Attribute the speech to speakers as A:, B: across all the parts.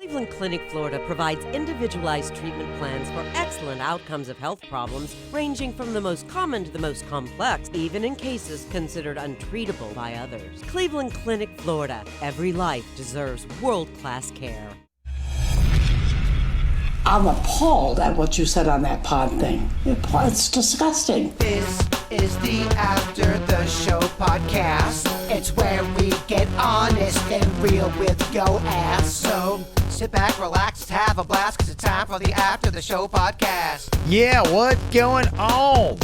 A: Cleveland Clinic, Florida provides individualized treatment plans for excellent outcomes of health problems ranging from the most common to the most complex, even in cases considered untreatable by others. Cleveland Clinic, Florida. Every life deserves world-class care.
B: I'm appalled at what you said on that pod thing. It's disgusting.
C: This is the After the Show podcast. It's where we get honest and real with yo ass. So sit back, relax, have a blast, cause it's time for the After the Show podcast.
D: Yeah, what's going on?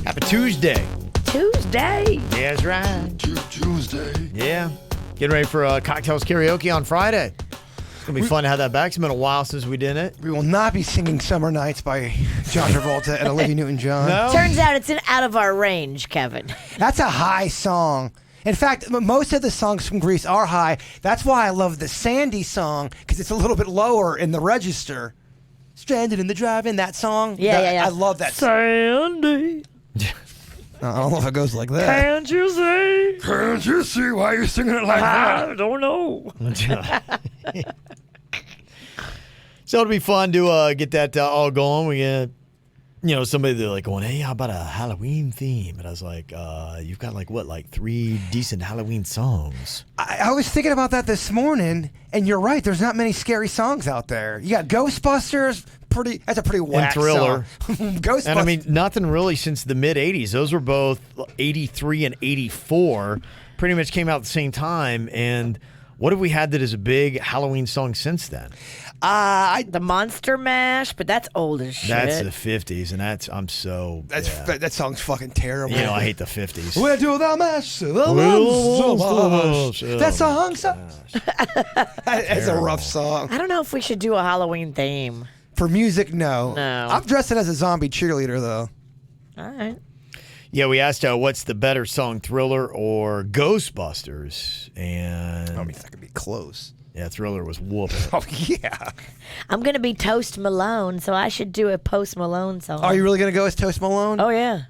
D: Happy Tuesday.
E: Tuesday.
D: Yeah, that's right.
F: Tuesday.
D: Yeah. Getting ready for cocktails karaoke on Friday. It's going to be fun to have that back. It's been a while since we did it.
F: We will not be singing Summer Nights by John Travolta and Olivia Newton-John.
D: No?
E: Turns out it's out of our range, Kevin.
F: That's a high song. In fact, most of the songs from Grease are high. That's why I love the Sandy song, because it's a little bit lower in the register. Stranded in the Drive-In, that song.
E: Yeah.
F: I love that song.
E: Sandy.
F: I don't know if it goes like that.
E: Can't you see?
F: Can't you see why you're singing it like
E: I don't know.
D: So it'll be fun to get that all going. We get, somebody they're like going, hey, how about a Halloween theme? And I was like, you've got like 3 decent Halloween songs.
F: I was thinking about that this morning, and you're right. There's not many scary songs out there. You got Ghostbusters. That's a pretty whack
D: and Thriller.
F: song. Ghostbusters.
D: And I mean, nothing really since the mid-'80s. Those were both 83 and 84. Pretty much came out at the same time. And what have we had that is a big Halloween song since then?
E: The Monster Mash, but that's old as shit.
D: That's the 50s, and
F: that song's fucking terrible.
D: I hate the 50s.
F: We'll do the mash. That song sucks. It's a rough song.
E: I don't know if we should do a Halloween theme.
F: For music, no.
E: No.
F: I'm dressing as a zombie cheerleader, though.
E: All right.
D: Yeah, we asked what's the better song, Thriller or Ghostbusters? And
F: I mean, that could be close.
D: Yeah, Thriller was whooping.
F: Oh, yeah.
E: I'm going to be Toast Malone, so I should do a Post Malone song.
F: Are you really going to go as Toast Malone?
E: Oh, yeah.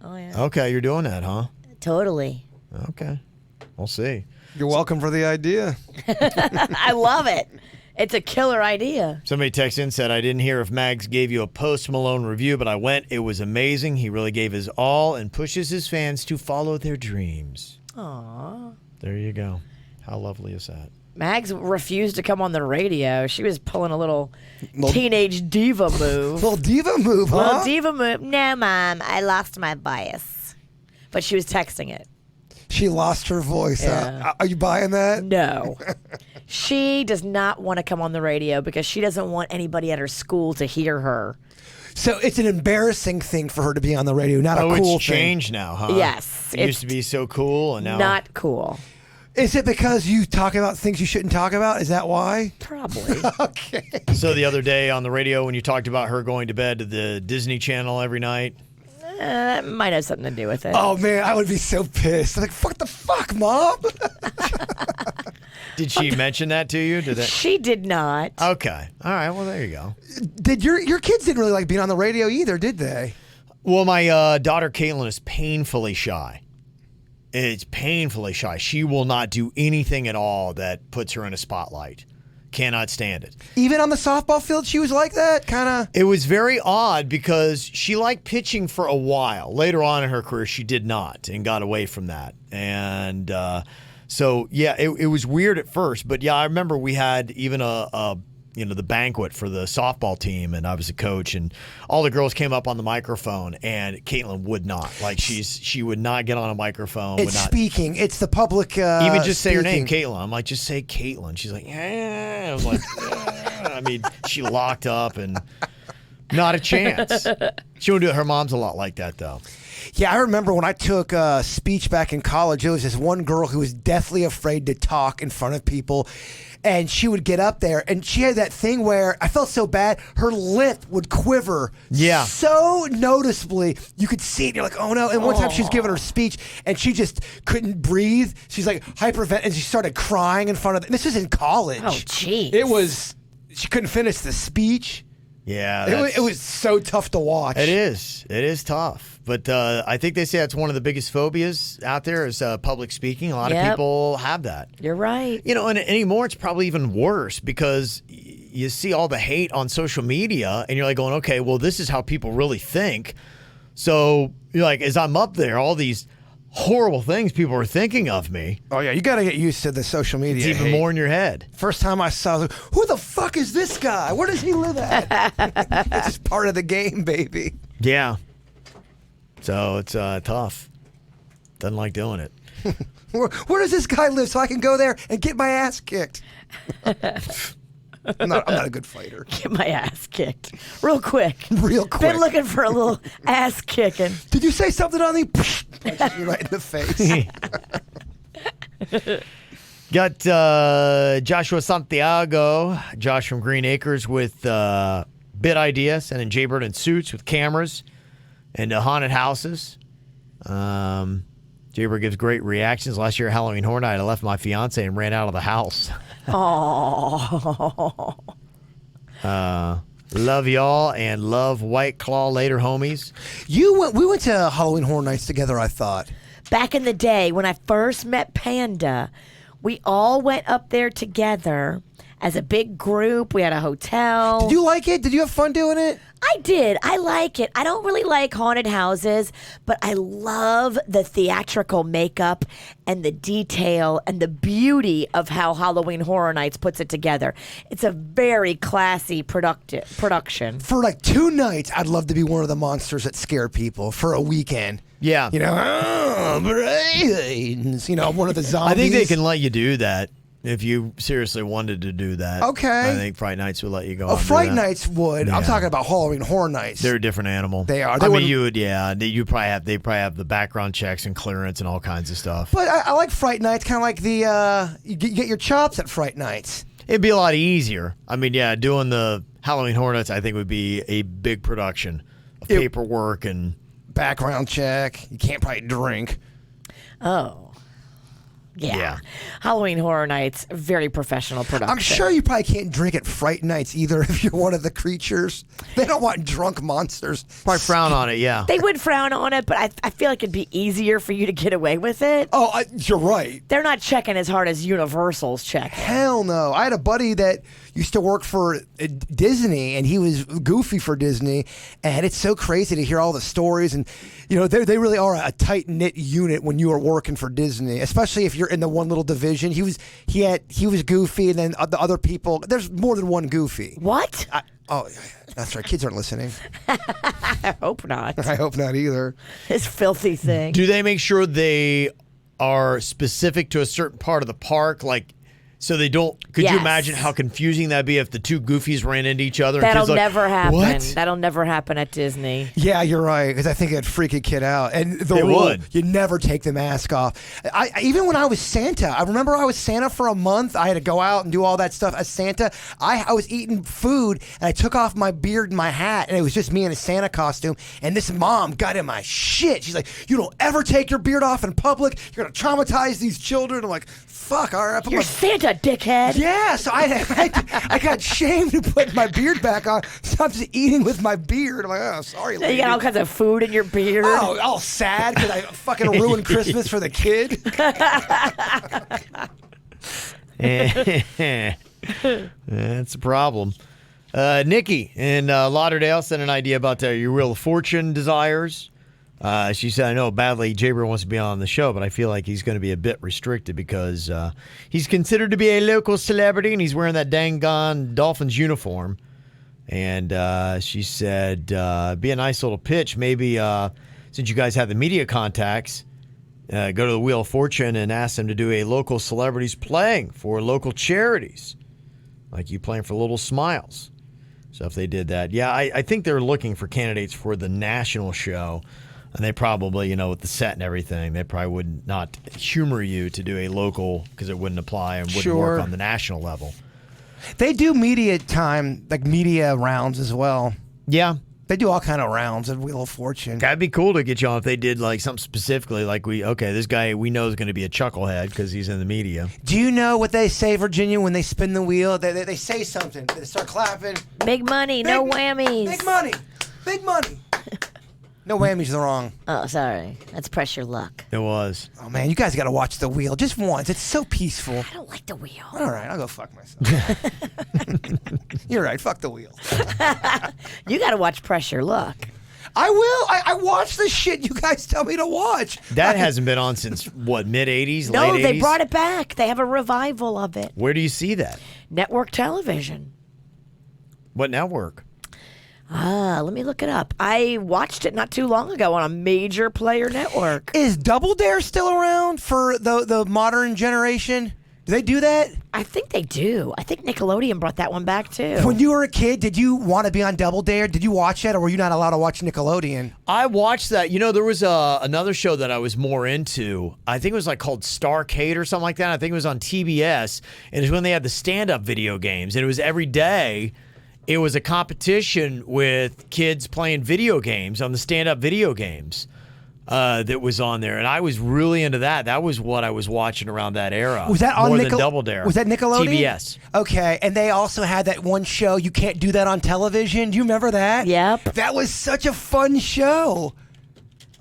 D: Okay, you're doing that, huh?
E: Totally.
D: Okay. We'll see.
F: You're welcome for the idea.
E: I love it. It's a killer idea.
D: Somebody texted in and said, I didn't hear if Mags gave you a Post Malone review, but I went. It was amazing. He really gave his all and pushes his fans to follow their dreams.
E: Aww.
D: There you go. How lovely is that?
E: Mags refused to come on the radio. She was pulling a little teenage diva move.
F: Little diva move, huh?
E: Little diva move. No, Mom, I lost my bias. But she was texting it.
F: She lost her voice.
E: Yeah.
F: Are you buying that?
E: No. She does not want to come on the radio because she doesn't want anybody at her school to hear her.
F: So it's an embarrassing thing for her to be on the radio, not a cool thing.
D: It's changed now, huh?
E: Yes.
D: It used to be so cool, and now
E: not cool.
F: Is it because you talk about things you shouldn't talk about? Is that why?
E: Probably.
F: Okay.
D: So the other day on the radio when you talked about her going to bed to the Disney Channel every night.
E: That might have something to do with it.
F: Oh, man, I would be so pissed. I'm like, what the fuck, Mom?
D: Did she mention that to you?
E: She did not.
D: Okay. All right. Well, there you go.
F: Did your kids didn't really like being on the radio either, did they?
D: Well, my daughter Caitlin is painfully shy. It's painfully shy. She will not do anything at all that puts her in a spotlight. Cannot stand it.
F: Even on the softball field, she was like that, kind of.
D: It was very odd because she liked pitching for a while. Later on in her career, she did not and got away from that. And so, yeah, it was weird at first. But, yeah, I remember we had even the banquet for the softball team, and I was a coach, and all the girls came up on the microphone, and Caitlin would not. Like, she would not get on a microphone.
F: It's speaking. It's the public
D: even just say her name,
F: speaking.
D: Caitlin. I'm like, just say Caitlin. She's like, yeah. I was like, yeah. I mean, she locked up and not a chance. She would do it. Her mom's a lot like that, though.
F: Yeah, I remember when I took speech back in college, there was this one girl who was deathly afraid to talk in front of people. And she would get up there, and she had that thing where I felt so bad, her lip would quiver so noticeably. You could see it, you're like, oh no. And one time she was giving her speech, and she just couldnent breathe. She's like hypervent, and she started crying in front of them. This was in college.
E: Oh, geez.
F: She couldn't finish the speech.
D: Yeah.
F: It was so tough to watch.
D: It is. It is tough. But I think they say that's one of the biggest phobias out there is public speaking. A lot of people have that.
E: You're right.
D: And anymore it's probably even worse because you see all the hate on social media and you're like going, okay, well, this is how people really think. So you're like, as I'm up there, all these horrible things people are thinking of me.
F: Oh, yeah. You got to get used to the social media.
D: It's even more in your head.
F: First time I saw it, who the fuck is this guy? Where does he live at? It's just part of the game, baby.
D: Yeah. So it's tough. Doesn't like doing it.
F: Where does this guy live so I can go there and get my ass kicked? I'm not a good fighter.
E: Get my ass kicked. Real quick.
F: Real quick.
E: Been looking for a little ass kicking.
F: Did you say something on the... Punches you right in the face.
D: Got Joshua Santiago, Josh from Green Acres with bit idea, sending Jaybird in suits with cameras and haunted houses. Jaybird gives great reactions. Last year at Halloween Horror Night, I left my fiance and ran out of the house.
E: Oh.
D: Love y'all and love White Claw later, homies.
F: We went to Halloween Horror Nights together, I thought.
E: Back in the day when I first met Panda, we all went up there together as a big group. We had a hotel.
F: Did you like it? Did you have fun doing it?
E: I did. I like it. I don't really like haunted houses, but I love the theatrical makeup and the detail and the beauty of how Halloween Horror Nights puts it together. It's a very classy production.
F: For like 2 nights, I'd love to be one of the monsters that scare people for a weekend.
D: Yeah.
F: Brains. One of the zombies.
D: I think they can let you do that. If you seriously wanted to do that,
F: okay.
D: I think Fright Nights would let you go.
F: Fright Nights would.
D: Yeah.
F: I'm talking about Halloween Horror Nights.
D: They're a different animal.
F: They are.
D: I mean, you would. Yeah, they probably have the background checks and clearance and all kinds of stuff.
F: But I like Fright Nights, kind of like the you get your chops at Fright Nights.
D: It'd be a lot easier. I mean, yeah, doing the Halloween Horror Nights, I think would be a big production of paperwork and
F: background check. You can't probably drink.
E: Oh. Yeah. Halloween Horror Nights, very professional production.
F: I'm sure you probably can't drink at Fright Nights either if you're one of the creatures. They don't want drunk monsters.
D: Probably frown on it, yeah.
E: They would frown on it, but I feel like it'd be easier for you to get away with it.
F: Oh, you're right.
E: They're not checking as hard as Universal's checking.
F: Hell no. I had a buddy that used to work for Disney, and he was goofy for Disney, and it's so crazy to hear all the stories. And, they really are a tight-knit unit when you are working for Disney, especially if you're in the one little division. He was goofy, and then the other people, there's more than one goofy.
E: What?
F: That's right. Kids aren't listening.
E: I hope not.
F: I hope not either.
E: This filthy thing.
D: Do they make sure they are specific to a certain part of the park? Like, so they don't. Could you imagine how confusing that'd be if the two goofies ran into each other?
E: That'll
D: and kids
E: never happen.
D: What?
E: That'll never happen at Disney.
F: Yeah, you're right. Because I think it'd freak a kid out. And the rule,
D: would.
F: You never take the mask off. Even when I was Santa, I remember I was Santa for a month. I had to go out and do all that stuff as Santa. I was eating food and I took off my beard and my hat, and it was just me in a Santa costume. And this mom got in my shit. She's like, "You don't ever take your beard off in public. You're gonna traumatize these children." I'm like, "Fuck, all right."
E: You're Santa, dickhead.
F: Yeah, so I got shamed to put my beard back on. So I'm just eating with my beard. I'm like, "Oh, sorry, lady."
E: You got all kinds of food in your beard.
F: Oh, all sad because I fucking ruined Christmas for the kid.
D: That's a problem. Nikki in Lauderdale sent an idea about your Wheel of Fortune desires. She said, I know badly Jaybird wants to be on the show, but I feel like he's going to be a bit restricted because he's considered to be a local celebrity and he's wearing that dang gone Dolphins uniform. And she said, be a nice little pitch. Maybe since you guys have the media contacts, go to the Wheel of Fortune and ask them to do a local celebrities playing for local charities, like you playing for Little Smiles. So if they did that, I think they're looking for candidates for the national show. And they probably, with the set and everything, they probably would not humor you to do a local because it wouldn't apply and wouldn't work on the national level.
F: They do media time, like media rounds as well.
D: Yeah.
F: They do all kind of rounds of Wheel of Fortune.
D: That'd be cool to get you on if they did like something specifically, like this guy we know is going to be a chucklehead because he's in the media.
F: Do you know what they say, Virginia, when they spin the wheel? They say something. They start clapping.
E: Big money, no whammies.
F: Big money. Big money. No whammies are wrong.
E: Oh, sorry. That's pressure luck.
D: It was.
F: Oh, man, you guys got to watch the wheel just once. It's so peaceful.
E: I don't like the wheel.
F: All right, I'll go fuck myself. You're right. Fuck the wheel.
E: You got to watch pressure luck.
F: I will. I watch the shit you guys tell me to watch.
D: That hasn't been on since, what, mid-'80s,
E: No,
D: late 80s?
E: they brought it back. They have a revival of it.
D: Where do you see that?
E: Network television.
D: What network?
E: Let me look it up. I watched it not too long ago on a major player network.
F: Is Double Dare still around for the modern generation? Do they do that?
E: I think they do. I think Nickelodeon brought that one back too.
F: When you were a kid, did you want to be on Double Dare? Did you watch that, or were you not allowed to watch Nickelodeon?
D: I watched that. You know, there was another show that I was more into. I think it was like called Starcade or something like that. I think it was on TBS. And it was when they had the stand-up video games. And it was every day. It was a competition with kids playing video games on the stand-up video games that was on there. And I was really into that. That was what I was watching around that era.
F: Was that on
D: more than Double Dare?
F: Was that Nickelodeon?
D: TBS.
F: Okay, and they also had that one show, You Can't Do That on Television. Do you remember that?
E: Yep.
F: That was such a fun show.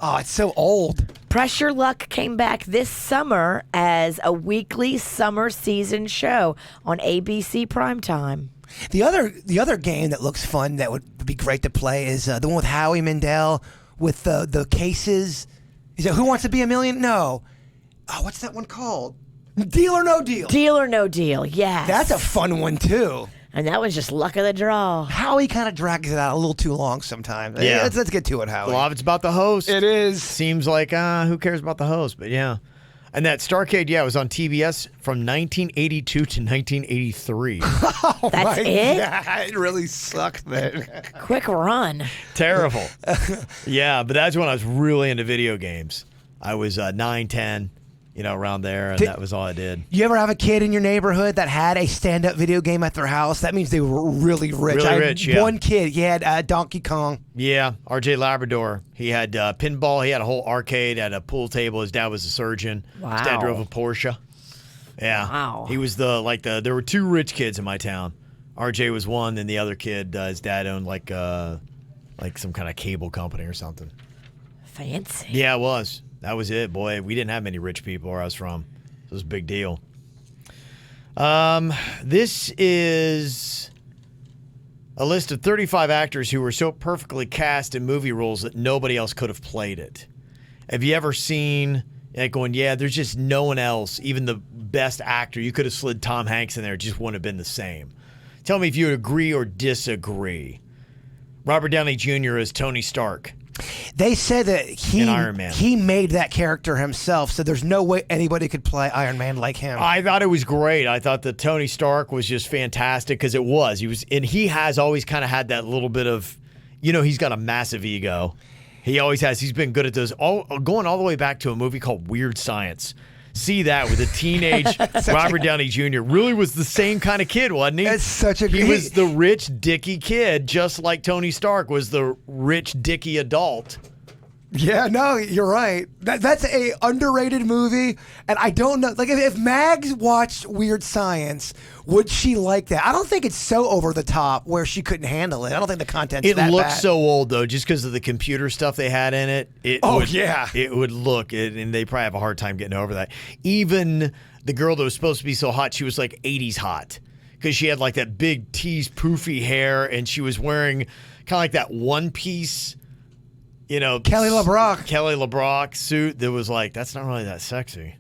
F: Oh, it's so old.
E: Pressure Luck came back this summer as a weekly summer season show on ABC Primetime.
F: The other game that looks fun that would be great to play is the one with Howie Mandel with the cases. Is it Who Wants to Be a Million? No. Oh, what's that one called? Deal or No Deal.
E: Deal or No Deal, yes.
F: That's a fun one too.
E: And that was just luck of the draw.
F: Howie kind of drags it out a little too long sometimes.
D: Yeah.
F: Let's get to it, Howie.
D: A lot of it's about the host.
F: It is.
D: Seems like, who cares about the host? But yeah. And that Starcade, it was on TBS from 1982 to 1983.
E: That's it?
F: Yeah, it really sucked then.
E: Quick run.
D: Terrible. Yeah, but that's when I was really into video games. I was 9, 10, around there, and that was all I did.
F: You ever have a kid in your neighborhood that had a stand-up video game at their house? That means they were really rich.
D: Really
F: I had
D: rich, yeah.
F: One kid, he had Donkey Kong.
D: Yeah, RJ Labrador. He had pinball. He had a whole arcade, had a pool table. His dad was a surgeon.
E: Wow.
D: His dad drove a Porsche. Yeah.
E: Wow.
D: He was there were two rich kids in my town. RJ was one, and the other kid, his dad owned like some kind of cable company or something.
E: Fancy.
D: Yeah, it was. That was it, boy. We didn't have many rich people where I was from. It was a big deal. This is a list of 35 actors who were so perfectly cast in movie roles that nobody else could have played it. Have you ever seen going, yeah, there's just no one else, even the best actor, you could have slid Tom Hanks in there, it just wouldn't have been the same. Tell me if you agree or disagree. Robert Downey Jr. as Tony Stark.
F: They said that
D: In Iron Man.
F: he made that character himself, so there's no way anybody could play Iron Man like him.
D: I thought it was great. I thought that Tony Stark was just fantastic because it was. He has always kind of had that little bit of, he's got a massive ego. He always has. He's been good at those. Going all the way back to a movie called Weird Science. See that with a teenage Robert Downey Jr. Really was the same kind of kid, wasn't he?
F: That's such a
D: He was the rich, dicky kid, just like Tony Stark was the rich, dicky adult.
F: Yeah, no, you're right. That's a underrated movie, and I don't know. Like, if Mags watched Weird Science, would she like that? I don't think it's so over the top where she couldn't handle it. I don't think the content's
D: It
F: that
D: looks
F: bad.
D: so old though, just because of the computer stuff they had in it. It would look, and they probably have a hard time getting over that. Even the girl that was supposed to be so hot, she was like 80s hot because she had like that big tease, poofy hair, and she was wearing kind of like that one piece.
F: Kelly
D: LeBrock suit that was like, that's not really that sexy.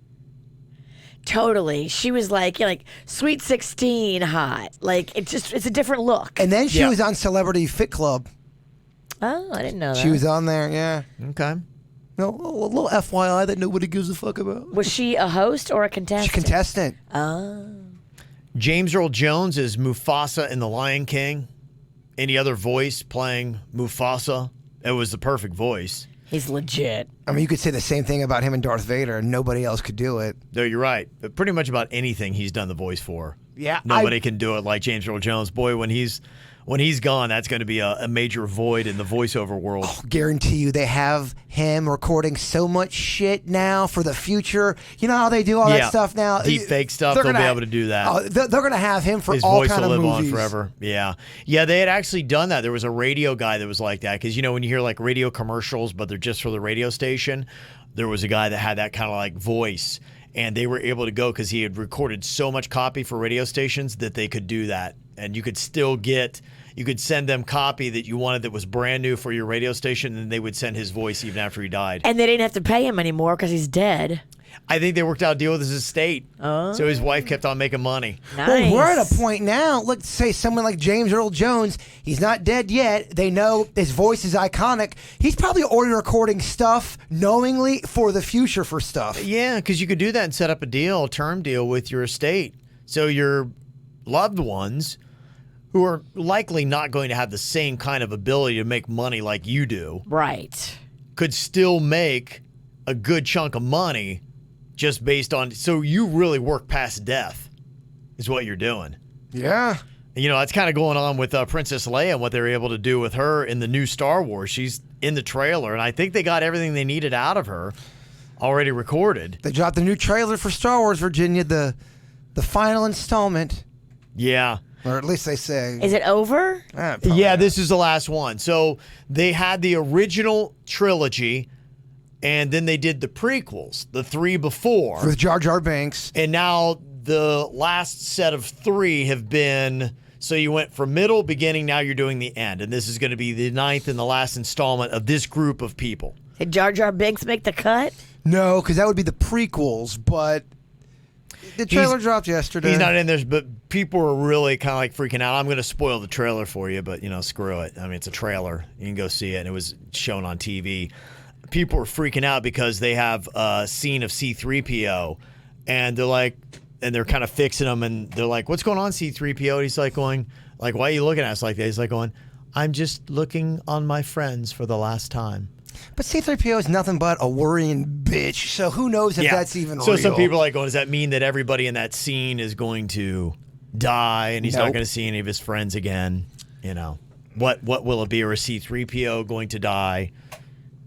E: Totally. She was like Sweet 16 hot. Like, it's a different look.
F: And then she
D: Yeah.
F: was on Celebrity Fit Club.
E: Oh, I didn't know that.
F: She was on there, yeah.
D: Okay.
F: No, a little FYI that nobody gives a fuck about.
E: Was she a host or a
F: She's
E: contestant?
F: a contestant.
D: James Earl Jones is Mufasa in The Lion King. Any other voice playing Mufasa? It was the perfect voice.
E: He's legit.
F: I mean, you could say the same thing about him and Darth Vader, and nobody else could do it.
D: No, you're right. But pretty much about anything he's done the voice for.
F: Yeah,
D: Nobody can do it like James Earl Jones. Boy, when he's when he's gone, that's going to be a major void in the voiceover world.
F: Guarantee you they have him recording so much shit now for the future. You know how they do all that stuff now?
D: Deep fake stuff, they'll be able to do that.
F: They're going to have him for
D: His
F: all
D: voice
F: kind
D: will
F: of
D: live
F: movies.
D: on forever. Yeah. Yeah, they had actually done that. There was a radio guy that was like that. Because, when you hear like radio commercials, but they're just for the radio station, there was a guy that had that kind of like voice. And they were able to go because he had recorded so much copy for radio stations that they could do that. And you could still you could send them copy that you wanted that was brand new for your radio station, and they would send his voice even after he died.
E: And they didn't have to pay him anymore because he's dead.
D: I think they worked out a deal with his estate. So his wife kept on making money.
E: Nice.
F: Well, we're at a point now. Let's say someone like James Earl Jones. He's not dead yet. They know his voice is iconic. He's probably already recording stuff knowingly for the future for stuff.
D: Yeah, because you could do that and set up a term deal with your estate. So your loved ones, who are likely not going to have the same kind of ability to make money like you do,
E: Right.
D: could still make a good chunk of money just based on. So you really work past death, is what you're doing.
F: Yeah.
D: That's kind of going on with Princess Leia and what they were able to do with her in the new Star Wars. She's in the trailer, and I think they got everything they needed out of her already recorded.
F: They dropped the new trailer for Star Wars, Virginia, the final installment,
D: Yeah.
F: or at least they say.
E: Is it over?
D: Yeah, this is the last one. So they had the original trilogy, and then they did the prequels, the 3 before.
F: With Jar Jar Binks.
D: And now the last set of 3 have been, so you went from middle, beginning, now you're doing the end. And this is going to be the 9th and the last installment of this group of people.
E: Did Jar Jar Binks make the cut?
F: No, because that would be the prequels, but the trailer dropped yesterday.
D: He's not in there, but people are really kind of like freaking out. I'm going to spoil the trailer for you, but, screw it. I mean, it's a trailer. You can go see it, and it was shown on TV. People are freaking out because they have a scene of C-3PO, and they're like, and they're kind of fixing him, and they're like, what's going on, C-3PO? And he's like going, like, why are you looking at us like that? He's like going, I'm just looking on my friends for the last time.
F: But C-3PO is nothing but a worrying bitch, so who knows if that's even real.
D: So some people are like going, does that mean that everybody in that scene is going to die and he's not going to see any of his friends again? What will it be? Or is C-3PO going to die?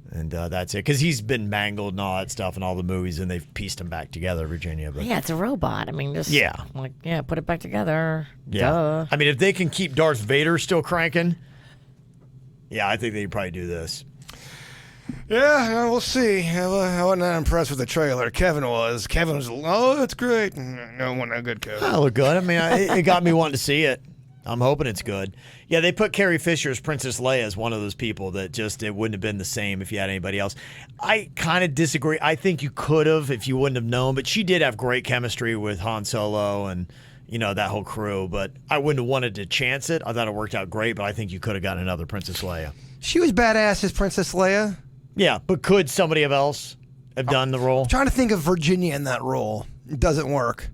D: And that's it. Because he's been mangled and all that stuff in all the movies, and they've pieced him back together, Virginia. But
E: Yeah, it's a robot. I mean, just put it back together.
D: yeah.
E: Duh.
D: I mean, if they can keep Darth Vader still cranking, I think they'd probably do this.
F: Yeah, we'll see. I wasn't that impressed with the trailer. Kevin was, oh, that's great. No, wasn't that good, Kevin.
D: That looked good. I mean, it got me wanting to see it. I'm hoping it's good. Yeah, they put Carrie Fisher as Princess Leia as one of those people that just, it wouldn't have been the same if you had anybody else. I kind of disagree. I think you could have if you wouldn't have known, but she did have great chemistry with Han Solo and, that whole crew, but I wouldn't have wanted to chance it. I thought it worked out great, but I think you could have got another Princess Leia.
F: She was badass as Princess Leia.
D: Yeah, but could somebody else have done the role?
F: I'm trying to think of Virginia in that role. It doesn't work.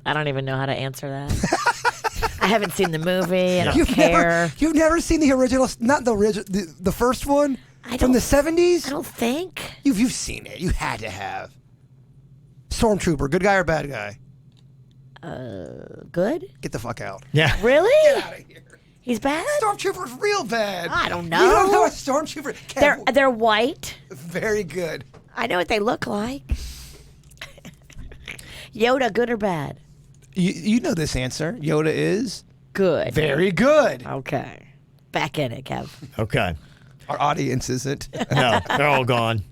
E: I don't even know how to answer that. I haven't seen the movie. I don't care.
F: You've never seen the original, not the original, the first one from the 70s?
E: I don't think.
F: You've seen it. You had to have. Stormtrooper, good guy or bad guy?
E: Good?
F: Get the fuck out.
D: Yeah.
E: Really?
F: Get out of here.
E: He's bad?
F: Stormtrooper's real bad.
E: I don't know.
F: You don't know a Stormtrooper?
E: They're white.
F: Very good.
E: I know what they look like. Yoda, good or bad?
F: You know this answer. Yoda is
E: Good.
F: very good.
E: Okay. Back in it, Kev.
D: Okay.
F: Our audience isn't.
D: No, they're all gone.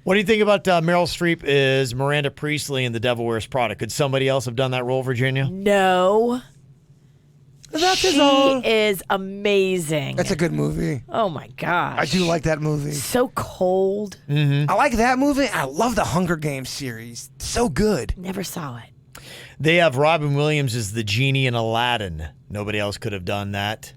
D: What do you think about Meryl Streep is Miranda Priestley in The Devil Wears Prada? Could somebody else have done that role, Virginia?
E: No. She is amazing.
F: That's a good movie.
E: Oh my gosh.
F: I do like that movie.
E: So cold.
F: I like that movie. I love the Hunger Games series. So good.
E: Never saw it.
D: They have Robin Williams as the genie in Aladdin. Nobody else could have done that.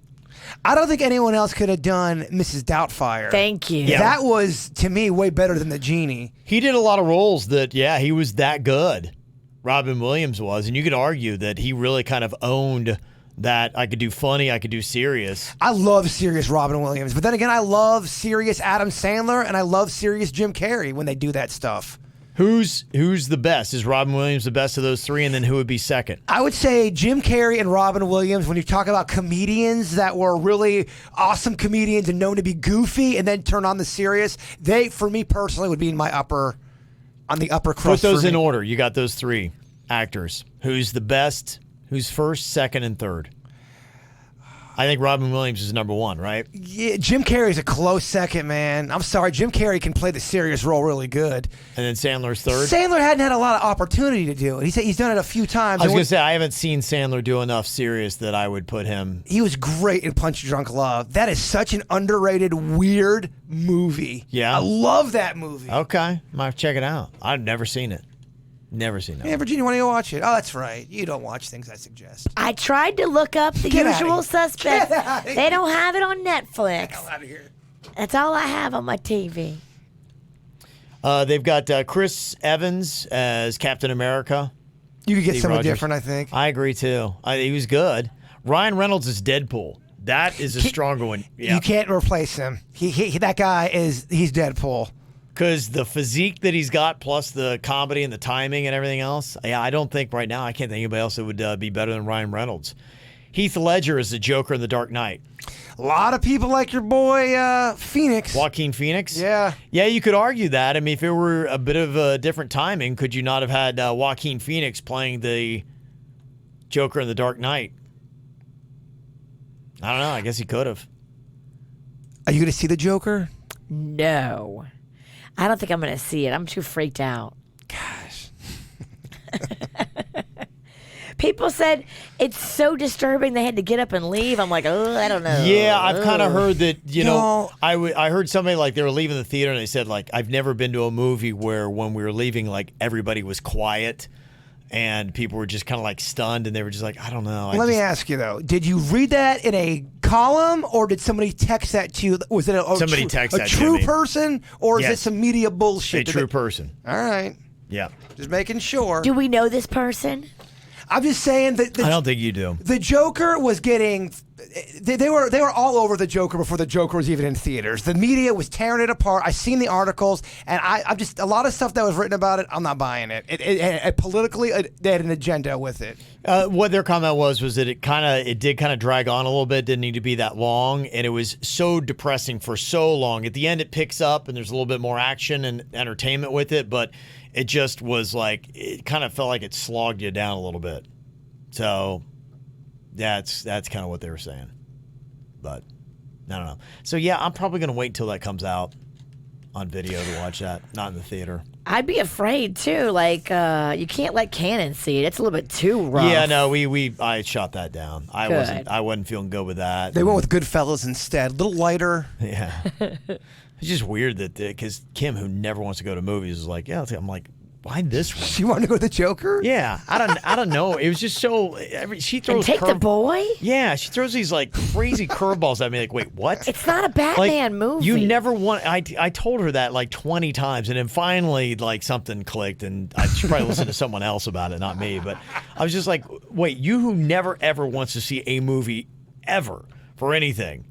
F: I don't think anyone else could have done Mrs. Doubtfire.
E: Thank you.
D: Yeah.
F: That was, to me, way better than the genie.
D: He did a lot of roles that, he was that good. Robin Williams was. And you could argue that he really kind of owned that I could do funny, I could do serious.
F: I love serious Robin Williams. But then again, I love serious Adam Sandler, and I love serious Jim Carrey when they do that stuff.
D: Who's the best? Is Robin Williams the best of those three? And then who would be second?
F: I would say Jim Carrey and Robin Williams. When you talk about comedians that were really awesome comedians and known to be goofy, and then turn on the serious, they, for me personally, would be in my upper crust.
D: Put those in order. You got those three actors. Who's the best? Who's first, second, and third? I think Robin Williams is number one, right?
F: Yeah, Jim Carrey's a close second, man. I'm sorry, Jim Carrey can play the serious role really good.
D: And then Sandler's third?
F: Sandler hadn't had a lot of opportunity to do it. He's done it a few times.
D: I was going to say, I haven't seen Sandler do enough serious that I would put him.
F: He was great in Punch Drunk Love. That is such an underrated, weird movie.
D: Yeah?
F: I love that movie.
D: Okay. Might check it out. I've never seen it. Never seen that.
F: Yeah, Virginia, why don't you watch it? Oh, that's right. You don't watch things I suggest.
E: I tried to look up The
F: Get outta
E: Usual
F: here.
E: Suspects.
F: Get outta here.
E: They don't have it on Netflix.
F: Hell out of here.
E: That's all I have on my TV.
D: They've got Chris Evans as Captain America.
F: You could get
D: Steve
F: someone
D: Rogers.
F: different, I think.
D: I agree, too. He was good. Ryan Reynolds is Deadpool. That is a stronger one. Yeah.
F: You can't replace him. That guy he's Deadpool.
D: Because the physique that he's got, plus the comedy and the timing and everything else, I don't think right now, I can't think anybody else that would be better than Ryan Reynolds. Heath Ledger is the Joker in The Dark Knight.
F: A lot of people like your boy Phoenix.
D: Joaquin Phoenix?
F: Yeah.
D: Yeah, you could argue that. I mean, if it were a bit of a different timing, could you not have had Joaquin Phoenix playing the Joker in The Dark Knight? I don't know. I guess he could have.
F: Are you going to see the Joker?
E: No. I don't think I'm going to see it. I'm too freaked out.
F: Gosh.
E: People said it's so disturbing they had to get up and leave. I'm like, oh, I don't know.
D: Yeah, I've kind of heard that,
F: No.
D: I heard somebody like they were leaving the theater and they said like, I've never been to a movie where when we were leaving, like everybody was quiet and people were just kind of like stunned and they were just like, I don't know.
F: Let me ask you, though. Did you read that in a column or did somebody text that to you? Was it
D: Somebody texted that to
F: true
D: me.
F: person or is
D: Yes.
F: it some media bullshit?
D: A true person.
F: All right.
D: Yeah.
F: Just making sure.
E: Do we know this person?
F: I'm just saying that
D: I don't think you do.
F: the Joker was getting. They were all over the Joker before the Joker was even in theaters. The media was tearing it apart. I seen the articles, and I'm just a lot of stuff that was written about it. I'm not buying it. It politically, they had an agenda with it.
D: What their comment was that it did kind of drag on a little bit. Didn't need to be that long, and it was so depressing for so long. At the end, it picks up, and there's a little bit more action and entertainment with it, but it just was like it kind of felt like it slogged you down a little bit. So that's kind of what they were saying, but I don't know. So yeah, I'm probably gonna wait until that comes out on video to watch that, not in the theater.
E: I'd be afraid too. Like, you can't let Cannon see it. It's a little bit too rough.
D: Yeah, no, I shot that down. I
E: Good.
D: wasn't feeling good with that.
F: They went with Goodfellas instead. A little lighter.
D: Yeah. It's just weird that because Kim, who never wants to go to movies, is like, yeah. I'm like, why this one?
F: You want to go to the Joker?
D: Yeah, I don't know. It was just so. She
E: And
D: throws.
E: take the boy?
D: Yeah, she throws these like crazy curveballs at me. Like, wait, what?
E: It's not a
D: Like,
E: Batman movie.
D: You never want. I told her that like 20 times, and then finally like something clicked, and I should probably listen to someone else about it, not me. But I was just like, wait, you who never ever wants to see a movie ever for anything,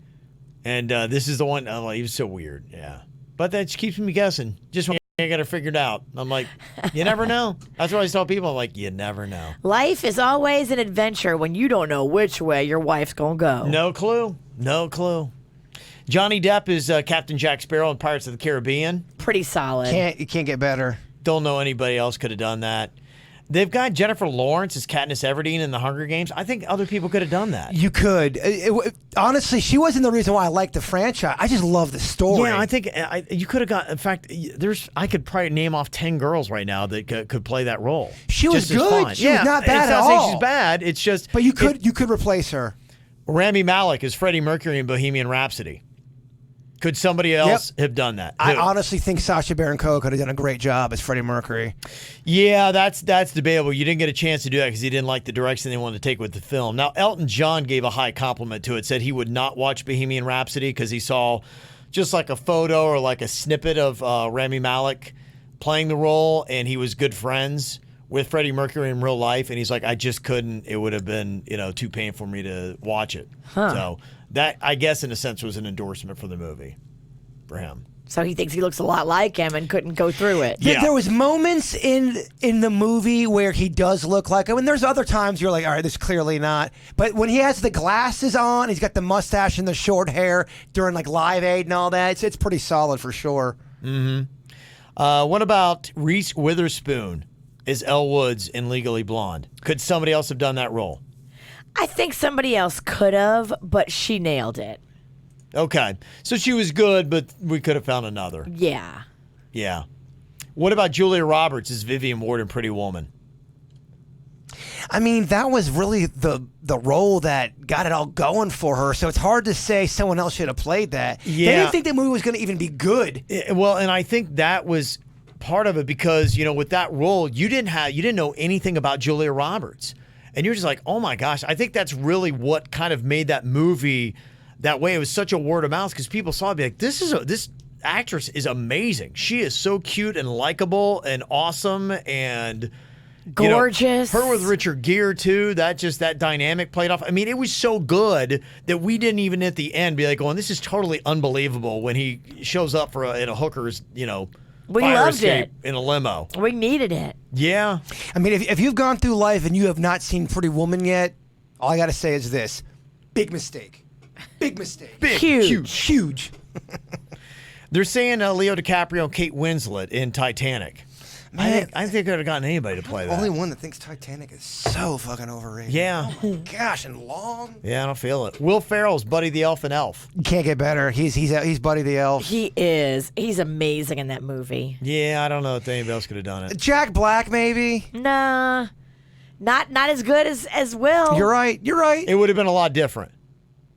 D: and this is the one. I'm like, it was so weird. Yeah, but that just keeps me guessing. Just when I got it figured out, I'm like, you never know. That's what I always tell people. I'm like, you never know.
E: Life is always an adventure when you don't know which way your wife's going to go.
D: No clue. No clue. Johnny Depp is Captain Jack Sparrow in Pirates of the Caribbean.
E: Pretty solid.
F: You can't get better.
D: Don't know anybody else could have done that. They've got Jennifer Lawrence as Katniss Everdeen in The Hunger Games. I think other people could have done that.
F: You could. Honestly, she wasn't the reason why I liked the franchise. I just love the story.
D: Yeah, I think you could have got. In fact, I could probably name off 10 girls right now that could play that role.
F: She was
D: just as
F: good.
D: fine.
F: She was not bad
D: it's
F: at
D: not saying
F: all.
D: she's bad. It's just.
F: But you could replace her.
D: Rami Malek is Freddie Mercury in Bohemian Rhapsody. Could somebody else have done that?
F: I
D: Who?
F: honestly think Sacha Baron Cohen could have done a great job as Freddie Mercury.
D: Yeah, that's debatable. You didn't get a chance to do that because he didn't like the direction they wanted to take with the film. Now, Elton John gave a high compliment to it, said he would not watch Bohemian Rhapsody because he saw just like a photo or like a snippet of Rami Malek playing the role, and he was good friends with Freddie Mercury in real life, and he's like, I just couldn't. It would have been, too painful for me to watch it. So that, I guess, in a sense, was an endorsement for the movie for him.
E: So he thinks he looks a lot like him and couldn't go through it.
D: Yeah.
F: There was moments in the movie where he does look like him, and there's other times you're like, all right, this is clearly not. But when he has the glasses on, he's got the mustache and the short hair during like Live Aid and all that. It's pretty solid for sure.
D: What about Reese Witherspoon as Elle Woods in Legally Blonde? Could somebody else have done that role?
E: I think somebody else could have, but she nailed it.
D: Okay. So she was good, but we could have found another.
E: Yeah.
D: Yeah. What about Julia Roberts as Vivian Ward in Pretty Woman?
F: I mean, that was really the role that got it all going for her. So it's hard to say someone else should have played that.
D: Yeah.
F: They didn't think the movie was going to even be good.
D: Well, and I think that was part of it because, with that role, you didn't know anything about Julia Roberts. And you're just like, oh my gosh. I think that's really what kind of made that movie that way. It was such a word of mouth because people saw it, be like, this actress is amazing. She is so cute and likable and awesome and
E: gorgeous.
D: Her with Richard Gere too. That dynamic played off. I mean, it was so good that we didn't even at the end be like, going, this is totally unbelievable when he shows up in a hooker's,
E: We
D: fire
E: loved
D: escape
E: it.
D: in a limo.
E: We needed it.
D: Yeah.
F: I mean, if you've gone through life and you have not seen Pretty Woman yet, all I got to say is this. Big mistake. Big mistake.
D: Big,
F: Huge.
D: They're saying Leo DiCaprio and Kate Winslet in Titanic.
F: Man,
D: I think they could have gotten anybody to play that.
F: Only one that thinks Titanic is so fucking overrated.
D: Yeah.
F: Oh my gosh, and long.
D: Yeah, I don't feel it. Will Ferrell's Buddy the Elf and Elf.
F: You can't get better. He's Buddy the Elf.
E: He is. He's amazing in that movie.
D: Yeah, I don't know if anybody else could have done it.
F: Jack Black, maybe.
E: Nah. Not as good as Will.
F: You're right.
D: It would have been a lot different.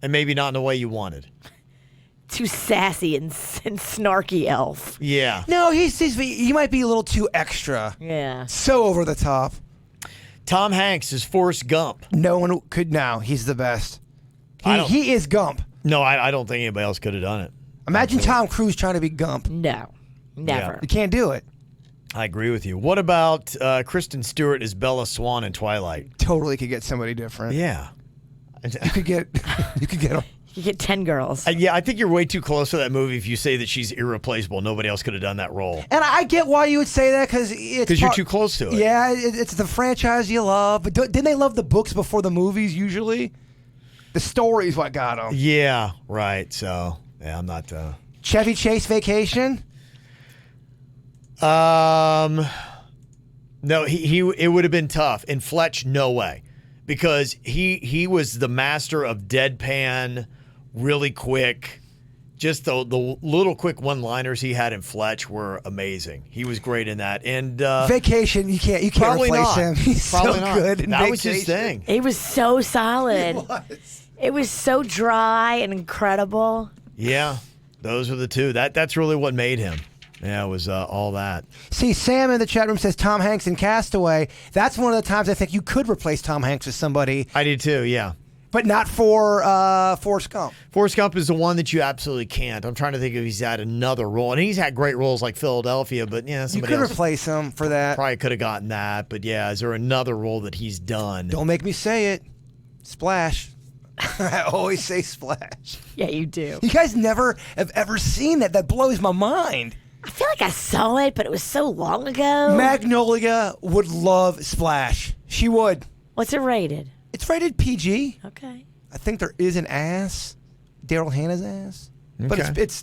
D: And maybe not in the way you wanted.
E: Too sassy and snarky elf.
D: Yeah.
F: No, he might be a little too extra.
E: Yeah.
F: So over the top.
D: Tom Hanks is Forrest Gump.
F: No one could now. He's the best.
D: I don't-
F: He is Gump.
D: No, I don't think anybody else could have done it.
F: Imagine Tom Cruise trying to be Gump.
E: No. Never.
F: You can't do it.
D: I agree with you. What about Kristen Stewart as Bella Swan in Twilight?
F: Totally could get somebody different.
D: Yeah.
F: You could get him.
E: You get 10 girls.
D: Yeah, I think you're way too close to that movie if you say that she's irreplaceable. Nobody else could have done that role.
F: And I get why you would say that because
D: You're too close to it.
F: Yeah, it's the franchise you love. But didn't they love the books before the movies usually? The story's what got them.
D: Yeah, right. So, yeah, I'm not...
F: Chevy Chase Vacation?
D: No, it would have been tough. And Fletch, no way. Because he was the master of deadpan, really quick. Just the little quick one-liners he had in Fletch were amazing. He was great in that. And
F: Vacation, you can't
D: probably
F: replace
D: not.
F: him. He's
D: Probably
F: so
D: not.
F: good in
D: That
F: Vacation.
D: was his thing.
E: It was so solid. It was so dry and incredible.
D: Yeah, those were the two. That's really what made him. Yeah, it was all that.
F: See, Sam in the chat room says Tom Hanks in Castaway. That's one of the times I think you could replace Tom Hanks with somebody,
D: I do too, yeah.
F: but not for Forrest Gump.
D: Forrest Gump is the one that you absolutely can't. I'm trying to think if he's had another role. And he's had great roles like Philadelphia, but yeah,
F: You
D: somebody
F: could
D: else
F: replace him for that.
D: probably could have gotten that. But yeah, is there another role that he's done?
F: Don't make me say it. Splash. I always say Splash.
E: Yeah, you do.
F: You guys never have ever seen that. That blows my mind.
E: I feel like I saw it, but it was so long ago.
F: Magnolia would love Splash. She would.
E: What's it rated?
F: It's rated PG.
E: Okay.
F: I think there is an ass. Daryl Hannah's ass. But
D: Okay.
F: it's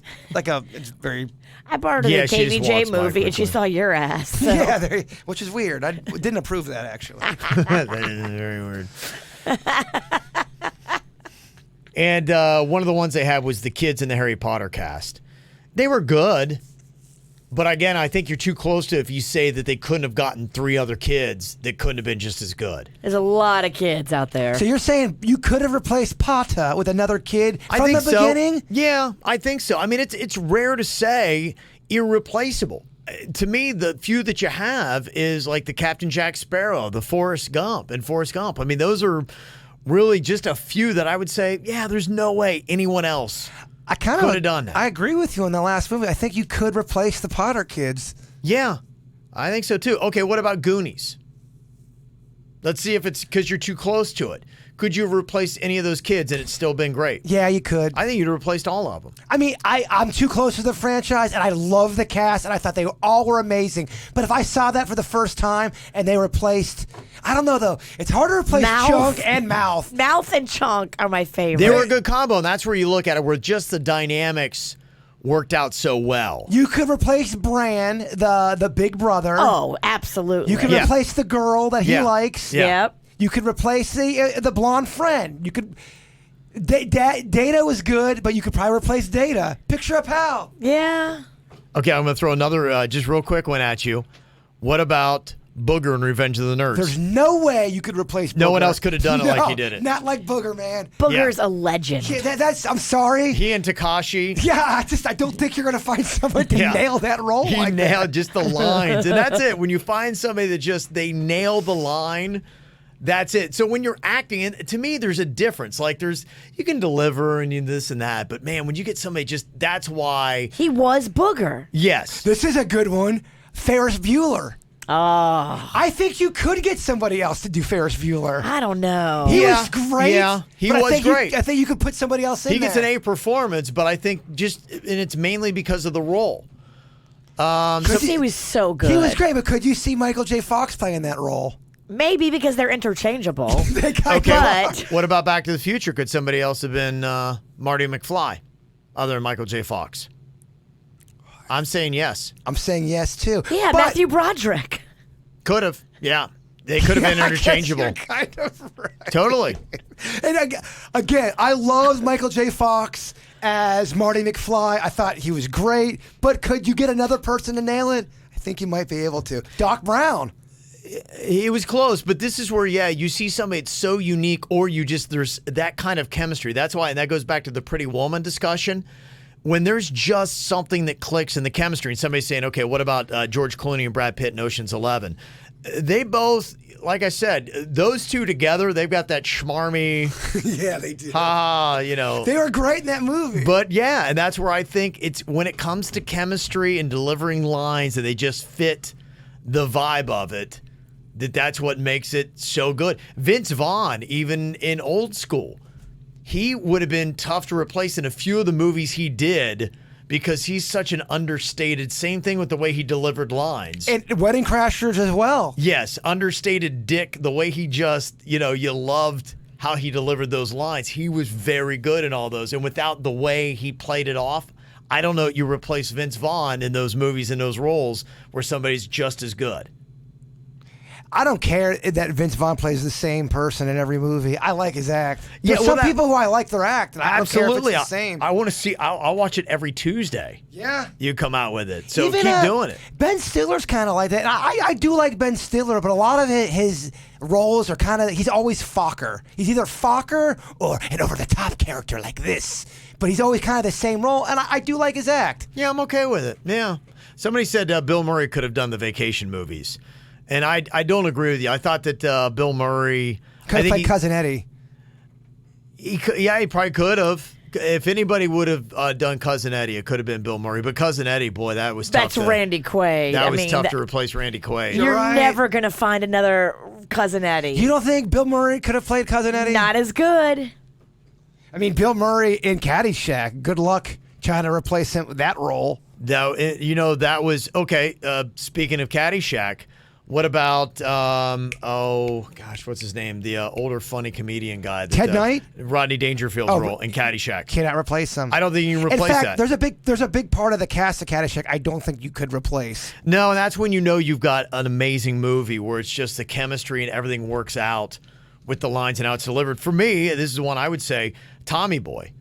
F: very...
E: I borrowed it
D: Yeah,
E: at
D: she just
E: KVJ
D: walks by
E: movie, and she
D: quickly.
E: saw your ass. So.
F: Yeah, which is weird. I didn't approve of that, actually.
D: That is very weird. And one of the ones they had was the kids in the Harry Potter cast. They were good. But again, I think you're too close to if you say that they couldn't have gotten 3 other kids that couldn't have been just as good.
E: There's a lot of kids out there.
F: So you're saying you could have replaced Pata with another kid
D: I
F: from
D: think
F: the
D: so.
F: beginning?
D: Yeah, I think so. I mean, it's rare to say irreplaceable. To me, the few that you have is like the Captain Jack Sparrow, the Forrest Gump, and Forrest Gump. I mean, those are really just a few that I would say, yeah, there's no way anyone else
F: I kind
D: could have done that.
F: I agree with you on the last movie. I think you could replace the Potter kids.
D: Yeah, I think so too. Okay, what about Goonies? Let's see if it's because you're too close to it. could you have replaced any of those kids and it's still been great?
F: Yeah, you could.
D: I think you'd have replaced all of them.
F: I mean, I'm too close to the franchise, and I love the cast, and I thought they all were amazing. But if I saw that for the first time and they replaced, I don't know though, it's hard to replace Chunk and Mouth.
E: Mouth and Chunk are my favorite.
D: They were a good combo, and that's where you look at it, where just the dynamics worked out so well.
F: You could replace Bran, the big brother.
E: Oh, absolutely.
F: You could replace the girl that he likes.
D: Yeah.
E: Yep.
F: You could replace the blonde friend. You could. Data was good, but you could probably replace Data. Picture a pal.
E: Yeah.
D: Okay, I'm going to throw another just real quick one at you. What about Booger in Revenge of the Nerds?
F: There's no way you could replace Booger.
D: No one else could have done it like he did it.
F: Not like Booger, man.
E: Booger's a legend.
F: Yeah, that's. I'm sorry.
D: He and Takashi.
F: Yeah, I don't think you're gonna find somebody to nail that role.
D: He
F: like
D: nailed
F: that.
D: just the lines, and that's it. When you find somebody that they nail the line, that's it. So when you're acting, and to me, there's a difference. Like you can deliver and this and that, but man, when you get somebody that's why.
E: He was Booger.
D: Yes.
F: This is a good one. Ferris Bueller.
E: Oh.
F: I think you could get somebody else to do Ferris Bueller.
E: I don't know.
F: He was great.
D: Yeah, he
F: but
D: was great.
F: I think you could put somebody else in
D: He gets
F: there.
D: an A performance, but I think and it's mainly because of the role.
E: He was so good.
F: He was great, but could you see Michael J. Fox playing that role?
E: Maybe because they're interchangeable.
D: Okay,
E: But
D: what about Back to the Future? Could somebody else have been Marty McFly, other than Michael J. Fox? I'm saying yes.
F: I'm saying yes too.
E: yeah,
F: But-
E: Matthew Broderick.
D: Could have. Yeah, they could have been
F: I guess
D: interchangeable.
F: you're kind of right.
D: Totally.
F: And again, I loved Michael J. Fox as Marty McFly. I thought he was great. But could you get another person to nail it? I think you might be able to. Doc Brown.
D: It was close, but this is where, you see somebody that's so unique, or there's that kind of chemistry. That's why, and that goes back to the Pretty Woman discussion. When there's just something that clicks in the chemistry, and somebody's saying, okay, what about George Clooney and Brad Pitt in Ocean's 11? They both, like I said, those two together, they've got that schmarmy,
F: Yeah, they did.
D: They
F: were great in that movie.
D: But yeah, and that's where I think it's when it comes to chemistry and delivering lines and they just fit the vibe of it, that's what makes it so good. Vince Vaughn, even in Old School, he would have been tough to replace in a few of the movies he did because he's such an understated, same thing with the way he delivered lines.
F: And Wedding Crashers as well.
D: Yes, understated dick, the way he just, you loved how he delivered those lines. He was very good in all those. And without the way he played it off, I don't know you replace Vince Vaughn in those movies, in those roles, where somebody's just as good.
F: I don't care that Vince Vaughn plays the same person in every movie. I like his act.
D: Yeah,
F: There's some people who I like their act, and I don't care if it's the same.
D: I want to see. I'll watch it every Tuesday.
F: Yeah.
D: You come out with it. So
F: Even,
D: keep doing it.
F: Ben Stiller's kind of like that. I do like Ben Stiller, but a lot of his roles are kind of, he's always Fokker. He's either Fokker or an over-the-top character like this. But he's always kind of the same role, and I do like his act.
D: Yeah, I'm okay with it. Yeah. Somebody said Bill Murray could have done the vacation movies. And I don't agree with you. I thought that Bill Murray
F: Could have played Cousin Eddie.
D: He probably could have. If anybody would have done Cousin Eddie, it could have been Bill Murray. But Cousin Eddie, boy, that was tough.
E: That's Randy Quaid.
D: That was tough to replace Randy Quaid.
E: You're
F: right.
E: never going to find another Cousin Eddie.
F: You don't think Bill Murray could have played Cousin Eddie?
E: Not as good.
F: I mean, Bill Murray in Caddyshack. Good luck trying to replace him with that role.
D: That was okay. Speaking of Caddyshack, what about what's his name? The older funny comedian guy.
F: Ted Knight?
D: Rodney Dangerfield's role in Caddyshack.
F: Cannot replace him.
D: I don't think you can replace
F: in fact,
D: that.
F: There's a big part of the cast of Caddyshack I don't think you could replace.
D: No, and that's when you know you've got an amazing movie where it's just the chemistry and everything works out with the lines and how it's delivered. For me, this is the one I would say, Tommy Boy.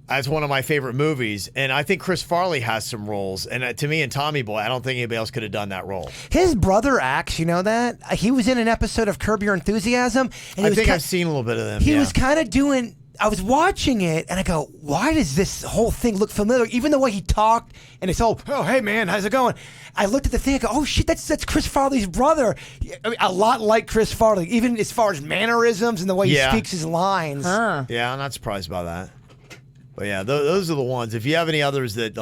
D: That's one of my favorite movies, and I think Chris Farley has some roles. And to me, in Tommy Boy, I don't think anybody else could have done that role.
F: His brother acts, you know that? He was in an episode of Curb Your Enthusiasm. And
D: I've seen a little bit of them.
F: He was kind of doing. I was watching it, and I go, "Why does this whole thing look familiar?" Even the way he talked, and it's all, "Oh, hey man, how's it going?" I looked at the thing, I go, "Oh shit, that's Chris Farley's brother." I mean, a lot like Chris Farley, even as far as mannerisms and the way he speaks his lines.
D: Yeah, I'm not surprised by that. But yeah, those are the ones. If you have any others that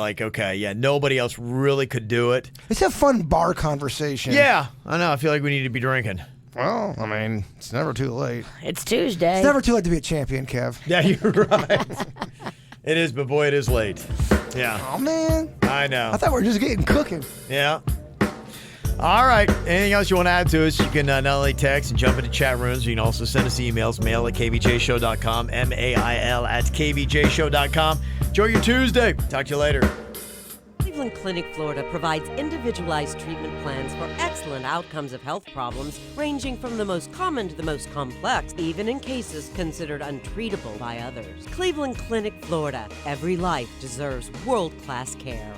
D: nobody else really could do it.
F: It's a fun bar conversation.
D: Yeah, I know. I feel like we need to be drinking.
F: Well, I mean, it's never too late.
E: It's Tuesday.
F: It's never too late to be a champion, Kev.
D: Yeah, you're right. It is, but boy, it is late. Yeah.
F: Oh, man.
D: I know.
F: I thought we were just getting cooking.
D: Yeah. All right. Anything else you want to add to us, you can not only text and jump into chat rooms, you can also send us emails, mail at kvjshow.com, mail at kvjshow.com. Enjoy your Tuesday. Talk to you later.
A: Cleveland Clinic, Florida provides individualized treatment plans for excellent outcomes of health problems ranging from the most common to the most complex, even in cases considered untreatable by others. Cleveland Clinic, Florida. Every life deserves world-class care.